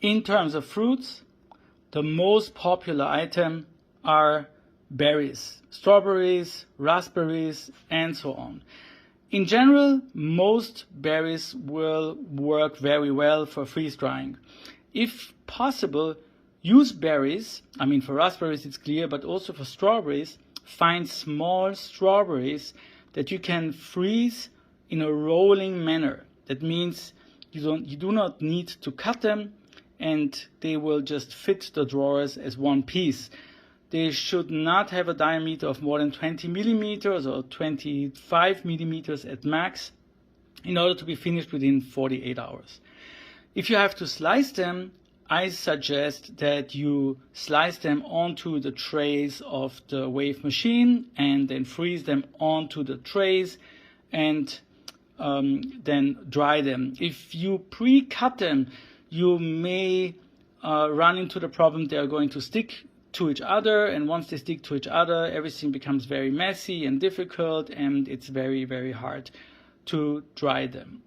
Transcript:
In terms of fruits, the most popular item are berries, strawberries, raspberries, and so on. In general, most berries will work very well for freeze drying. If possible, use berries. I mean, for raspberries it's clear, but also for strawberries, find small strawberries that you can freeze in a rolling manner. That means you do not need to cut them, and they will just fit the drawers as one piece. They should not have a diameter of more than 20 millimeters or 25 millimeters at max in order to be finished within 48 hours. If you have to slice them, I suggest that you slice them onto the trays of the wave machine and then freeze them onto the trays and then dry them. If you pre-cut them, you may run into the problem they are going to stick to each other, and once they stick to each other, everything becomes very messy and difficult, and it's very, very hard to dry them.